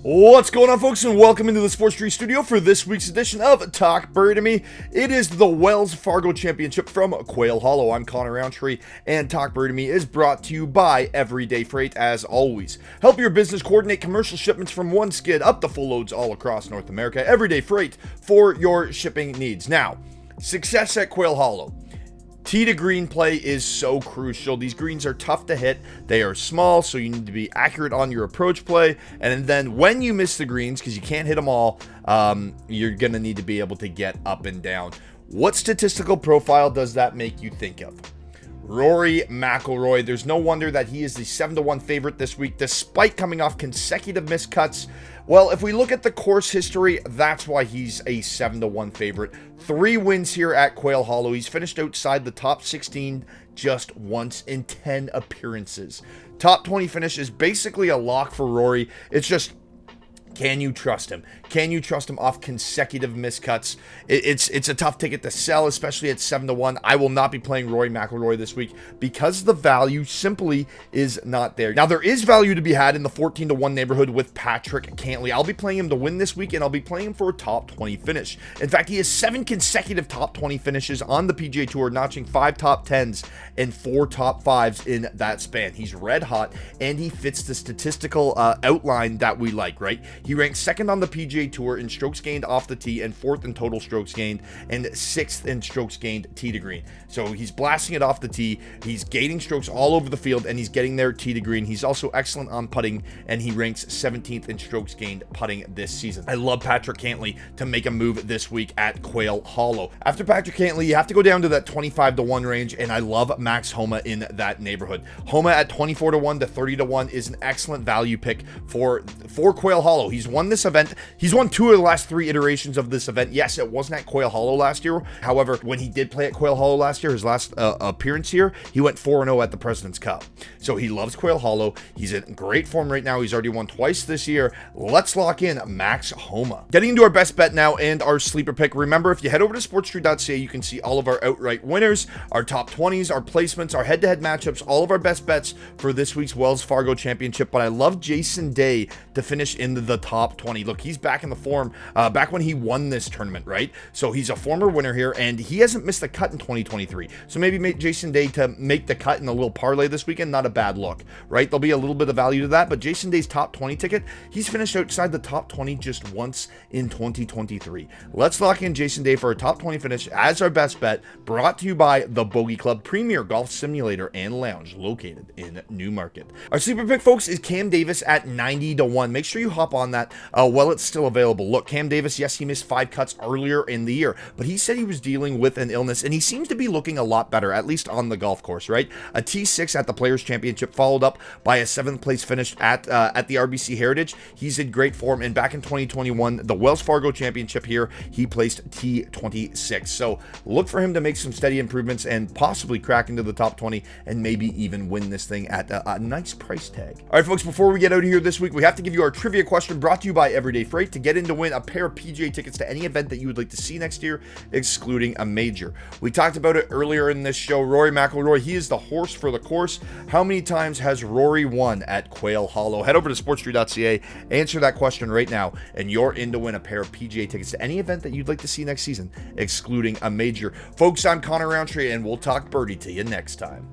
What's going on, folks, and welcome into the Sports Tree Studio for this week's edition of Talk Birdie To Me. It is the Wells Fargo Championship from Quail Hollow. I'm Connor Roundtree, and Talk Birdie To Me is brought to you by Everyday Freight, as always. Help your business coordinate commercial shipments from one skid up to full loads all across North America. Everyday Freight for your shipping needs. Now, success at Quail Hollow. Tee to green play is so crucial. These greens are tough to hit. They are small, so you need to be accurate on your approach play. And then when you miss the greens, because you can't hit them all, you're going to need to be able to get up and down. What statistical profile does that make you think of? Rory McIlroy. There's no wonder that he is the 7-1 favorite this week, despite coming off consecutive missed cuts. Well, if we look at the course history, that's why he's a 7-1 favorite. 3 wins here at Quail Hollow. He's finished outside the top 16 just once in 10 appearances. Top 20 finish is basically a lock for Rory. It's just, can you trust him? Can you trust him off consecutive miscuts? It's a tough ticket to sell, especially at 7-1. I will not be playing Rory McIlroy this week because the value simply is not there. Now, there is value to be had in the 14-1 neighborhood with Patrick Cantlay. I'll be playing him to win this week, and I'll be playing him for a top 20 finish. In fact, he has 7 consecutive top 20 finishes on the PGA Tour, notching 5 top 10s and 4 top 5s in that span. He's red hot, and he fits the statistical outline that we like, right? He ranks 2nd on the PGA Tour in strokes gained off the tee and 4th in total strokes gained and 6th in strokes gained tee to green. So he's blasting it off the tee, he's gaining strokes all over the field, and he's getting there tee to green. He's also excellent on putting, and he ranks 17th in strokes gained putting this season. I love Patrick Cantlay to make a move this week at Quail Hollow. After Patrick Cantlay, you have to go down to that 25-1 range, and I love Max Homa in that neighborhood. Homa at 24-1 to 30-1 is an excellent value pick for Quail Hollow. He's won this event. He's won 2 of the last 3 iterations of this event. Yes, it wasn't at Quail Hollow last year. However, when he did play at Quail Hollow last year, his last appearance here, he went 4-0 at the President's Cup. So he loves Quail Hollow. He's in great form right now. He's already won twice this year. Let's lock in Max Homa. Getting into our best bet now and our sleeper pick. Remember, if you head over to sportstree.ca, you can see all of our outright winners, our top 20s, our placements, our head-to-head matchups, all of our best bets for this week's Wells Fargo Championship. But I love Jason Day to finish in the top 20. Look, he's back in the form back when he won this tournament, right? So he's a former winner here, and he hasn't missed a cut in 2023. So maybe make Jason Day to make the cut in a little parlay this weekend, not a bad look, right? There'll be a little bit of value to that, but Jason Day's top 20 ticket, he's finished outside the top 20 just once in 2023. Let's lock in Jason Day for a top 20 finish as our best bet, brought to you by the Bogey Club, premier golf simulator and lounge located in Newmarket. Our sleeper pick, folks, is Cam Davis at 90-1. Make sure you hop on that while it's still available. Look, Cam Davis, yes, he missed 5 cuts earlier in the year, but he said he was dealing with an illness, and he seems to be looking a lot better, at least on the golf course, right? A T6 at the Players Championship, followed up by a 7th place finish at the RBC Heritage. He's in great form, and back in 2021, the Wells Fargo Championship here, he placed T26. So look for him to make some steady improvements and possibly crack into the top 20 and maybe even win this thing at a nice price tag. All right, folks, before we get out of here this week, we have to give you our trivia question brought to you by Everyday Freight to get in to win a pair of PGA tickets to any event that you would like to see next year, excluding a major. We talked about it earlier in this show. Rory McIlroy, he is the horse for the course. How many times has Rory won at Quail Hollow? Head over to sportstree.ca, answer that question right now, and you're in to win a pair of PGA tickets to any event that you'd like to see next season, excluding a major. Folks, I'm Connor Roundtree, and we'll talk birdie to you next time.